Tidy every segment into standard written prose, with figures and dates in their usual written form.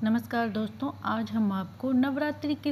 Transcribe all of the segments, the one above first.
नमस्कार दोस्तों, आज हम आपको नवरात्रि के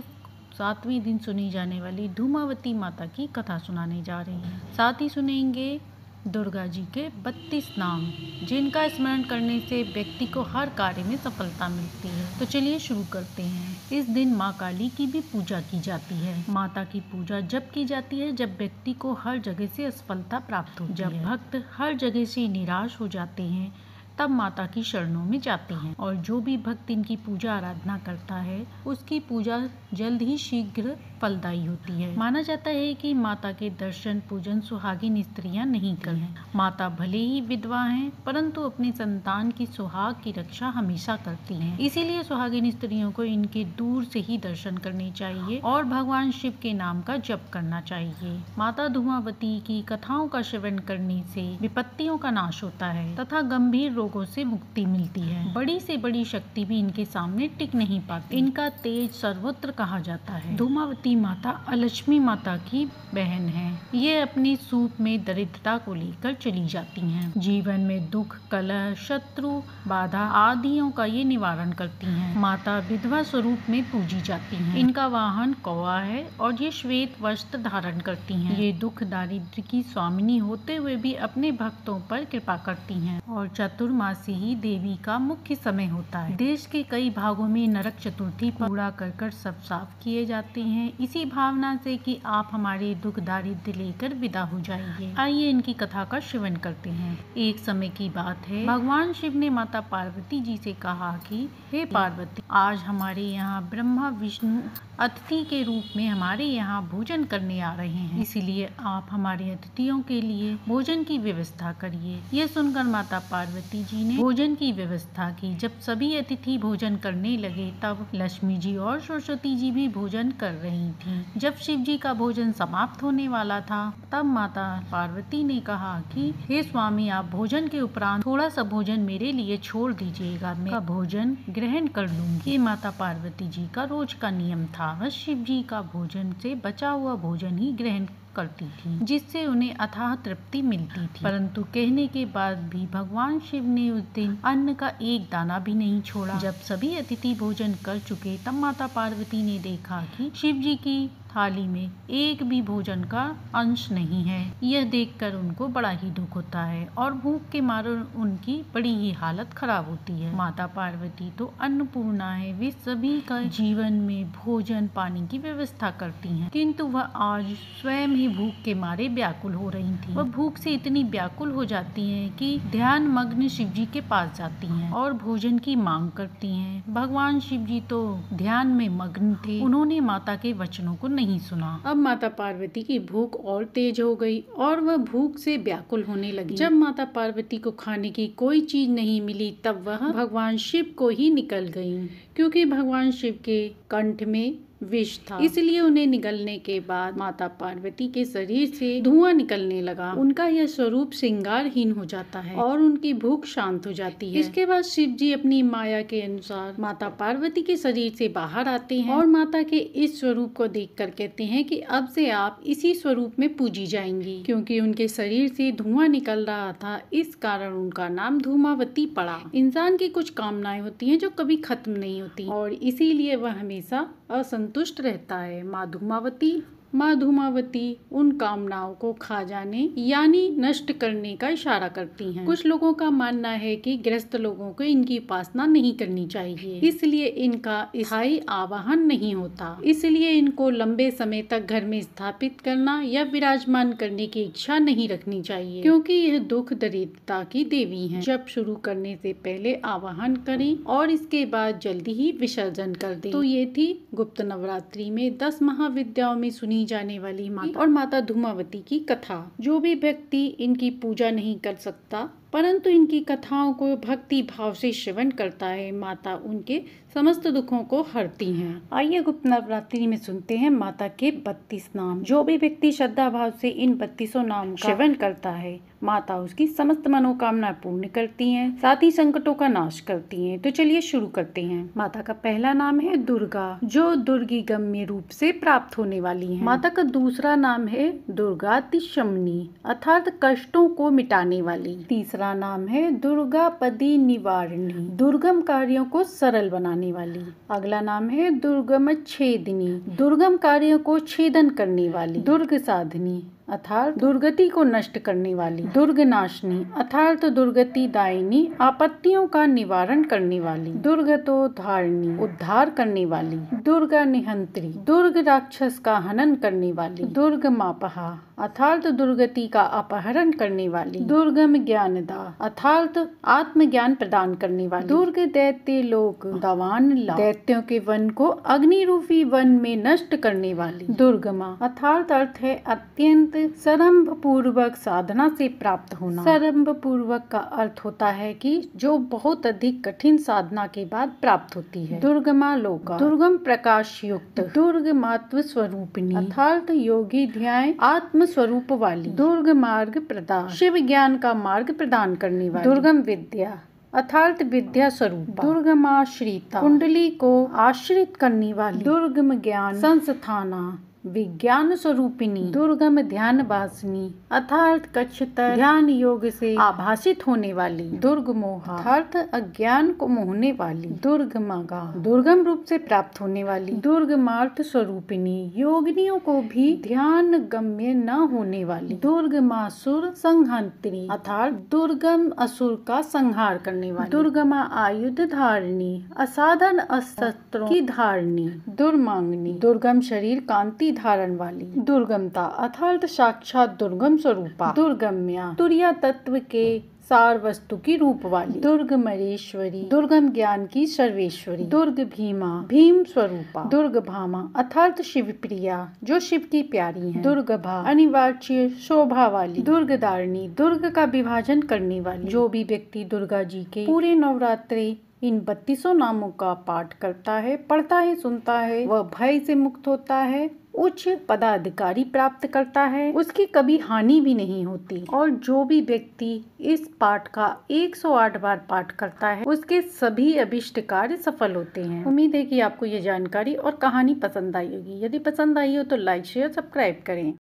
7वें दिन सुनी जाने वाली धूमावती माता की कथा सुनाने जा रहे हैं। साथ ही सुनेंगे दुर्गा जी के 32 नाम, जिनका स्मरण करने से व्यक्ति को हर कार्य में सफलता मिलती है। तो चलिए शुरू करते हैं। इस दिन माँ काली की भी पूजा की जाती है। माता की पूजा जब की जाती है जब व्यक्ति को हर जगह से असफलता प्राप्त होती है। जब भक्त हर जगह से निराश हो जाते हैं तब माता की शरणों में जाते हैं, और जो भी भक्त इनकी पूजा आराधना करता है उसकी पूजा जल्द ही शीघ्र फलदायी होती है। माना जाता है कि माता के दर्शन पूजन सुहागिन स्त्रियां नहीं करती। माता भले ही विधवा हैं परंतु अपनी संतान की सुहाग की रक्षा हमेशा करती हैं। इसीलिए सुहागिन स्त्रियों को इनके दूर से ही दर्शन करने चाहिए और भगवान शिव के नाम का जप करना चाहिए। माता धूमावती की कथाओं का श्रवण करने से विपत्तियों का नाश होता है तथा गंभीर रोगों से मुक्ति मिलती है। बड़ी से बड़ी शक्ति भी इनके सामने टिक नहीं पाती। इनका तेज सर्वत्र कहा जाता है। धूमावती माता अलक्ष्मी माता की बहन है। ये अपनी सूप में दरिद्रता को लेकर चली जाती हैं। जीवन में दुख, कलह, शत्रु, बाधा आदियों का ये निवारण करती हैं। माता विधवा स्वरूप में पूजी जाती हैं। इनका वाहन कौवा है और ये श्वेत वस्त्र धारण करती हैं। ये दुख दारिद्र्य की स्वामिनी होते हुए भी अपने भक्तों पर कृपा करती हैं और चतुर्मासी ही देवी का मुख्य समय होता है। देश के कई भागों में नरक चतुर्थी पर कूड़ा करकट सब साफ किए जाते हैं, इसी भावना से कि आप हमारे दुख दारिद्र्य लेकर विदा हो जाइए। आइए इनकी कथा का श्रवण करते हैं। एक समय की बात है, भगवान शिव ने माता पार्वती जी से कहा कि हे पार्वती, आज हमारे यहाँ ब्रह्मा विष्णु अतिथि के रूप में हमारे यहाँ भोजन करने आ रहे हैं, इसलिए आप हमारे अतिथियों के लिए भोजन की व्यवस्था करिए। यह सुनकर माता पार्वती जी ने भोजन की व्यवस्था की। जब सभी अतिथि भोजन करने लगे तब लक्ष्मी जी और सरस्वती जी भी भोजन कर रही थीं। जब शिव जी का भोजन समाप्त होने वाला था तब माता पार्वती ने कहा कि हे स्वामी, आप भोजन के उपरांत थोड़ा सा भोजन मेरे लिए छोड़ दीजिएगा, मैं भोजन ग्रहण कर लूंगी। ये माता पार्वती जी का रोज का नियम था। वह शिव जी का भोजन से बचा हुआ भोजन ही ग्रहण करती थी, जिससे उन्हें अथाह तृप्ति मिलती थी। परंतु कहने के बाद भी भगवान शिव ने उस दिन अन्न का एक दाना भी नहीं छोड़ा। जब सभी अतिथि भोजन कर चुके तब माता पार्वती ने देखा कि शिव जी की थाली में एक भी भोजन का अंश नहीं है। यह देखकर उनको बड़ा ही दुख होता है और भूख के मारे उनकी बड़ी ही हालत खराब होती है। माता पार्वती तो अन्नपूर्णा है, वे सभी का जीवन में भोजन पानी की व्यवस्था करती हैं, किंतु वह आज स्वयं ही भूख के मारे व्याकुल हो रही थी। वह भूख से इतनी व्याकुल हो जाती हैं कि ध्यान मग्न शिव जी के पास जाती हैं और भोजन की मांग करती हैं। भगवान शिव जी तो ध्यान में मग्न थे, उन्होंने माता के वचनों को नहीं सुना। अब माता पार्वती की भूख और तेज हो गई और वह भूख से व्याकुल होने लगी। जब माता पार्वती को खाने की कोई चीज नहीं मिली तब वह भगवान शिव को ही निकल गई, क्योंकि भगवान शिव के कंठ में विष था, इसलिए उन्हें निगलने के बाद माता पार्वती के शरीर से धुआं निकलने लगा। उनका यह स्वरूप श्रृंगारहीन हो जाता है और उनकी भूख शांत हो जाती है। इसके बाद शिव जी अपनी माया के अनुसार माता पार्वती के शरीर से बाहर आते हैं और माता के इस स्वरूप को देखकर कहते हैं कि अब से आप इसी स्वरूप में पूजी जाएंगी। क्योंकि उनके शरीर से धुआं निकल रहा था, इस कारण उनका नाम धूमावती पड़ा। इंसान की कुछ कामनाएं होती हैं जो कभी खत्म नहीं होती और इसीलिए वह हमेशा असंतुष्ट रहता है। माँ धूमावती उन कामनाओं को खा जाने यानी नष्ट करने का इशारा करती हैं। कुछ लोगों का मानना है कि गृहस्थ लोगों को इनकी उपासना नहीं करनी चाहिए, इसलिए इनका स्थायी आवाहन नहीं होता, इसलिए इनको लंबे समय तक घर में स्थापित करना या विराजमान करने की इच्छा नहीं रखनी चाहिए, क्योंकि यह दुख दरिद्रता की देवी है। जब शुरू करने से पहले आवाहन करें और इसके बाद जल्दी ही विसर्जन कर दें। तो ये थी गुप्त नवरात्रि में 10 महाविद्याओं में सुनी जाने वाली माता और माता धूमावती की कथा। जो भी व्यक्ति इनकी पूजा नहीं कर सकता परंतु इनकी कथाओं को भक्ति भाव से श्रवण करता है, माता उनके समस्त दुखों को हरती हैं। आइए गुप्त नवरात्रि में सुनते हैं माता के 32 नाम। जो भी व्यक्ति श्रद्धा भाव से इन 32 नाम का श्रवण करता है, माता उसकी समस्त मनोकामना पूर्ण करती हैं, साथ ही संकटों का नाश करती हैं। तो चलिए शुरू करते हैं। माता का पहला नाम है दुर्गा, जो दुर्गिगम्य रूप से प्राप्त होने वाली है। माता का दूसरा नाम है दुर्गातिशमनी, अर्थात कष्टों को मिटाने वाली। तीसरा तीसरा नाम है दुर्गापदी निवारिणी, दुर्गम कार्यों को सरल बनाने वाली। अगला नाम है दुर्गमच्छेदिनी, दुर्गम कार्यों को छेदन करने वाली। दुर्ग साधिनी अर्थात दुर्गति को नष्ट करने वाली। दुर्गनाशिनी अर्थात दुर्गति दायिनी, आपत्तियों का निवारण करने वाली। दुर्गतोद्धारिणी उद्धार करने वाली। दुर्गा निहंत्री दुर्ग राक्षस का हनन करने वाली। दुर्गमापहा अर्थात दुर्गति का अपहरण करने वाली। दुर्गम ज्ञानदा अर्थात आत्मज्ञान प्रदान करने वाली। दुर्ग दैत्य लोक दवान ला दैत्यों के वन को अग्नि रूपी वन में नष्ट करने वाली। दुर्गमा अर्थात अर्थ है अत्यंत सरंभ पूर्वक साधना से प्राप्त होना। सरंभ पूर्वक का अर्थ होता है कि जो बहुत अधिक कठिन साधना के बाद प्राप्त होती है। दुर्गमा लोका दुर्गम प्रकाश युक्त। दुर्गमात्व स्वरूपिणी अर्थात योगी ध्यान आत्म स्वरूप वाली। दुर्ग मार्ग प्रदान शिव ज्ञान का मार्ग प्रदान करने वाली। दुर्गम विद्या अर्थात विद्या स्वरूप। दुर्गमाश्रिता कुंडली को आश्रित करने वाली। दुर्गम ज्ञान संस्थाना विज्ञान स्वरूपिणी। दुर्गम ध्यान वासिनी अर्थात कक्षतर ध्यान योग से आभासित होने वाली। दुर्ग मोहा अर्थात अज्ञान को मोहने वाली। दुर्गमागा दुर्गम रूप से प्राप्त होने वाली। दुर्गमार्थ स्वरूपिणी योगिनियों को भी ध्यान गम्य न होने वाली। दुर्गमासुर संहंत्री अर्थात दुर्गम असुर का संहार करने वाली। दुर्गमा आयुध धारिणी असाधन अस्त्रों की धारिणी। दुर्मांगनी दुर्गम शरीर कांति धारण वाली। दुर्गमता अर्थात साक्षात दुर्गम स्वरूपा। दुर्गम्या तुर्या तत्व के सार वस्तु की रूप वाली। दुर्गमरेश्वरी दुर्गम ज्ञान की सर्वेश्वरी। दुर्ग भीमा भीम स्वरूपा। दुर्ग भामा अर्थात शिव प्रिया जो शिव की प्यारी है। दुर्गभा अनिवार्य शोभा वाली। दुर्गदारिणी दुर्ग का विभाजन करने वाली। जो भी व्यक्ति दुर्गा जी के पूरे नवरात्रि इन 32 नामों का पाठ करता है, पढ़ता है, सुनता है, वह भय से मुक्त होता है, उच्च पदाधिकारी प्राप्त करता है, उसकी कभी हानि भी नहीं होती। और जो भी व्यक्ति इस पाठ का 108 बार पाठ करता है उसके सभी अभिष्ट कार्य सफल होते हैं। उम्मीद है कि आपको ये जानकारी और कहानी पसंद आई होगी। यदि पसंद आई हो तो लाइक शेयर सब्सक्राइब करें।